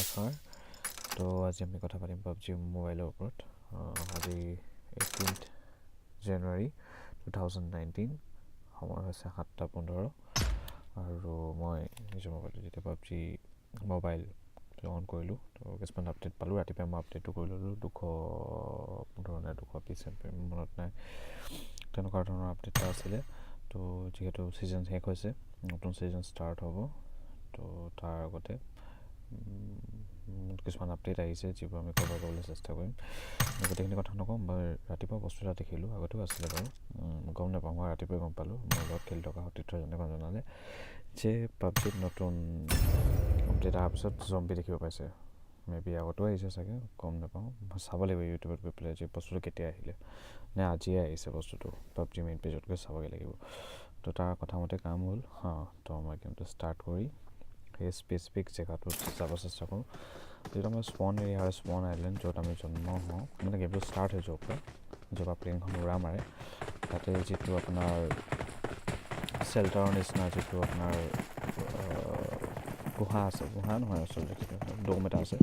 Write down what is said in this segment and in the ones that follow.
নমস্কাৰ। তো আজি আমি কথা পাতিম পাবজি মোবাইলৰ ওপৰত। আজি 18 জানুৱাৰী 2019, সময় হৈছে 7:15 আৰু মই নিজৰ মোবাইলটো যেতিয়া পাবজি মোবাইল অন কৰিলোঁ তো কিছুমান আপডেট পালোঁ। ৰাতিপুৱা মই আপডেটটো কৰি ল'লোঁ, 215 নে 220 মনত নাই, তেনেকুৱা ধৰণৰ আপডেট এটা আছিলে। তো যিহেতু ছিজন শেষ হৈছে, নতুন ছিজন ষ্টাৰ্ট হ'ব, তো তাৰ আগতে কিছুমান আপডেট আহিছে যিবোৰ আমি কভাৰ কৰিবলৈ চেষ্টা কৰিম। গোটেইখিনি কথা নকওঁ, মই ৰাতিপুৱা বস্তু এটা দেখিলোঁ, আগতেও আছিলে বাৰু, গম নাপাওঁ, মই ৰাতিপুৱাই গম পালোঁ। মোৰ লগত খেলি থকা সতীৰ্থজনে জনালে যে পাবজিত নতুন আপডেট অহাৰ পিছত জম্বি দেখিব পাইছে। মেবি আগতেও আহিছে চাগে, গম নাপাওঁ, চাব লাগিব ইউটিউবত গৈ পেলাই যে বস্তুটো কেতিয়া আহিলে, নে আজিয়ে আহিছে বস্তুটো। পাবজি মেইন পেজত গৈ চাবগৈ লাগিব। তো তাৰ কথামতে কাম হ'ল। তো মই গেমটো ষ্টাৰ্ট কৰি সেই স্পেচিফিক জেগাটোত যাব চেষ্টা কৰোঁ, যিটো আমাৰ স্পন এৰিয়া হয়, স্পন আইলেণ্ড, য'ত আমি জন্ম হওঁ। মানে গেমটো ষ্টাৰ্ট হৈ যোৱাৰ পৰা য'ৰ পৰা প্লেনখন উৰা মাৰে, তাতে যিটো আপোনাৰ চেল্টাৰৰ নিচিনা যিটো আপোনাৰ গুহা আছে, গুহা নহয় আচলতে, ড'ম এটা আছে।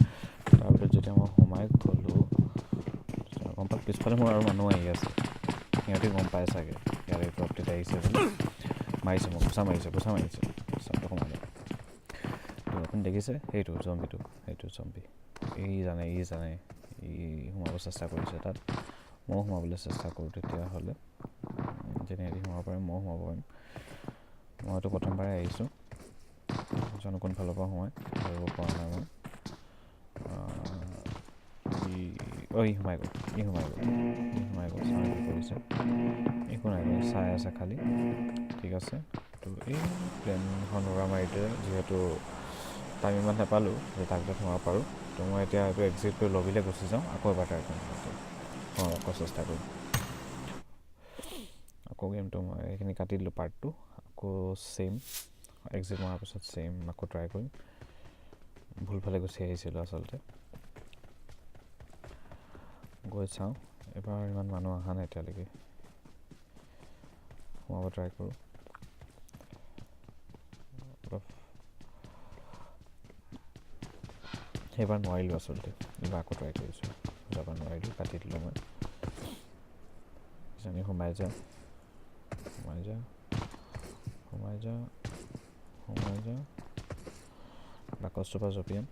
তাৰ ভিতৰত যেতিয়া মই সোমাই গ'লোঁ, গম পালোঁ পিছফালে মোৰ আৰু মানুহ আহি আছে। সিহঁতে গম পাই চাগে ইয়াত এইটো আপডেট আহিছে বুলি, মাৰিছে মোক, ঘুচা মাৰিছে চাউণ্ডটো সোমালে। তো আপুনি দেখিছে সেইটো জম্বিটো, সেইটো জম্বি। ই জানে ই সোমাব চেষ্টা কৰিছে তাত। ময়ো সোমাবলৈ চেষ্টা কৰোঁ, তেতিয়াহ'লে যেনে এদি সোমাব পাৰিম, ময়ো সোমাব পাৰিম। মইতো প্ৰথমবাৰে আহিছোঁ, জানো কোনফালৰ পৰা সোমাই, ধৰিব পৰা নাই মই। ই সোমাই গ'ল চাউণ্ড কৰিছে, একো নাই, চাই আছে খালি। ঠিক আছে, তো এই প্লেনখন উৰা মাৰিতে যিহেতু টাইম ইমান নাপালোঁ যে তাৰ ভিতৰত সোমাব পাৰোঁ, তো মই এতিয়া এইটো এক্সিট কৰি লবিলৈ গুচি যাওঁ, আকৌ এবাৰ ট্ৰাই কৰিম, আকৌ চেষ্টা কৰিম। আকৌ গেমটো মই এইখিনি কাটি দিলোঁ, পাৰ্টটো আকৌ ছেইম এক্সিট মৰাৰ পিছত ছেইম আকৌ ট্ৰাই কৰিম। ভুলফালে গুচি আহিছিলোঁ আচলতে, গৈ চাওঁ। এবাৰ ইমান মানুহ অহা নাই এতিয়ালৈকে, সোমাব ট্ৰাই কৰোঁ। সেইবাৰ নোৱাৰিলোঁ আচলতে, এইবাৰ আকৌ ট্ৰাই কৰিছোঁ, যাবাৰ নোৱাৰিলোঁ, কাটি দিলোঁ মই। জানি সোমাই যাওঁ, বাকচটোৰ পৰা জঁপিয়াম।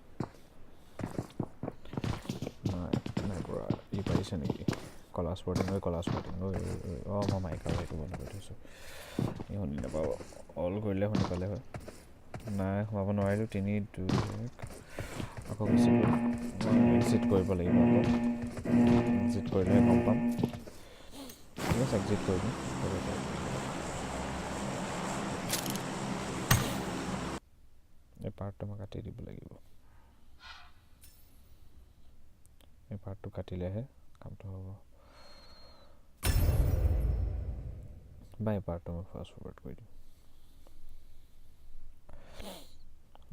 নাই পৰা, ই পাৰিছে নেকি? কলা স্পৰ্টিং, মই মাইক আৰু সেইটো বন্ধ কৰি থৈছোঁ, ই শুনি নাপাব। অল কৰিলে শুনি পালে হয়। নাই, সোমাব নোৱাৰিলোঁ। 3, 2, 1, আকৌ গুচি গ'ল। এক্সিট কৰিব লাগিব, আকৌ এক্সিট কৰিলেহে গম পাম। ঠিক আছে, এক্সিট কৰিলোঁ। এই পাৰ্টটো মই কাটি দিব লাগিব, এই পাৰ্টটো কাটিলেহে কামটো হ'ব, বা এই পাৰ্টটো মই ফাষ্ট ফৰৱাৰ্ড কৰি দিম।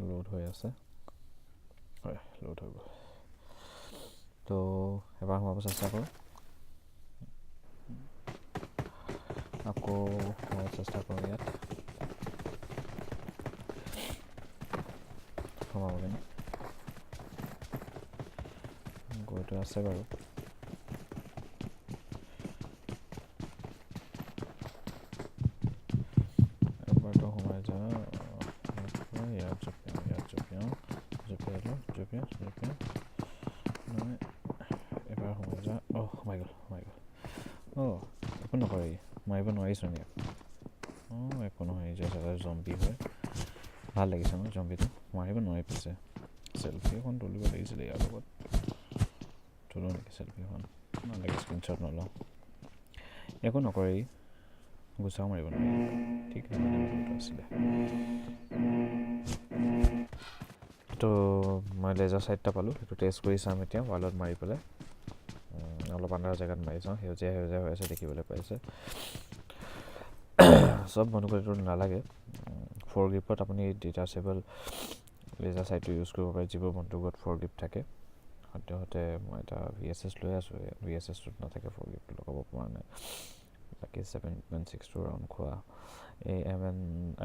লোড হৈ আছে, হয়, লোড হৈ গ'ল। তো এবাৰ সোমাব চেষ্টা কৰোঁ, আকৌ সোমাব চেষ্টা কৰোঁ। ইয়াত সোমাবগৈ নে? গৈতো আছে বাৰু, এবাৰতো সোমাই যাওঁ। ইয়াত জঁপিয়াওঁ, নহয়, এবাৰ সোমাই যাওঁ। সোমাই গ'ল। একো নকৰে, মাৰিব নোৱাৰিছোন ইয়াক। একো নহয়, নিজৰ জেগাত জম্বি হয়। ভাল লাগিছে ন জম্বিটো, মাৰিব নোৱাৰি। পিছে চেল্ফি এখন তুলিব লাগিছিলে ইয়াৰ লগত, তোলোঁ নেকি চেল্ফি এখন? নালাগে, স্ক্ৰীনশ্বট নলওঁ। একো নকৰে, গুচাও মাৰিব নোৱাৰি। ঠিক আছিলে। তো মই লেজাৰ চাইট এটা পালোঁ, সেইটো টেষ্ট কৰি চাম এতিয়া ৱালত মাৰি পেলাই। অলপ আন্ধাৰ জেগাত মাৰি চাওঁ, সেউজীয়া হৈ আছে, দেখিবলৈ পাইছে। চব বন্ধ কৰিটো নালাগে। ফ'ৰগ্ৰিপত আপুনি ডিটাচেবল লেজাৰ চাইটটো ইউজ কৰিব পাৰে, যিবোৰ বন্দুকত ফ'ৰগ্ৰিপ থাকে। সদ্যহতে মই এটা VSS লৈ আছোঁ, VSSটোত নাথাকে, ফ'ৰগ্ৰিপটো লগাব পৰা নাই। বাকী 7.62 ৰাউণ্ড খোৱা এই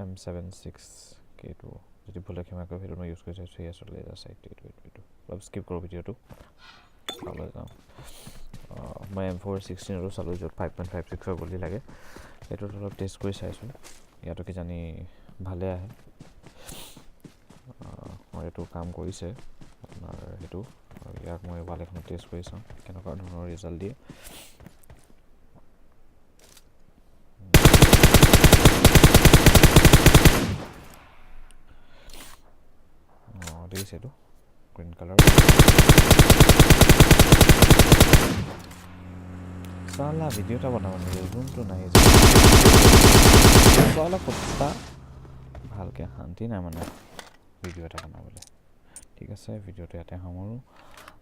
M76K2 যদি ভুলে ক্ষমা কৰিব, সেইটো মই ইউজ কৰি চাইছোঁ। এই আচলতে লেজাৰ চাইটটো এইটো অলপ স্কিপ কৰোঁ ভিডিঅ'টো চাবলৈ যাওঁ মই M416 চালোঁ য'ত 5.56 বুলি লাগে সেইটোত অলপ টেষ্ট কৰি চাইছোঁ ইয়াতো কিজানি ভালে আহে মই এইটো কাম কৰিছে আপোনাৰ সেইটো ইয়াক মই ৱাল এখনত টেষ্ট কৰি চাওঁ কেনেকুৱা ধৰণৰ ৰিজাল্ট দিয়ে দেখিছে এইটো গ্ৰীণ কালাৰ চালা ভিডিঅ' এটা বনাব নিদিয়ে জোনটো নাই চালা কথা ভালকৈ শান্তি নাই মানে ভিডিঅ' এটা বনাবলৈ ঠিক আছে ভিডিঅ'টো ইয়াতে সামৰোঁ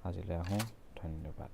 আজিলৈ আহোঁ ধন্যবাদ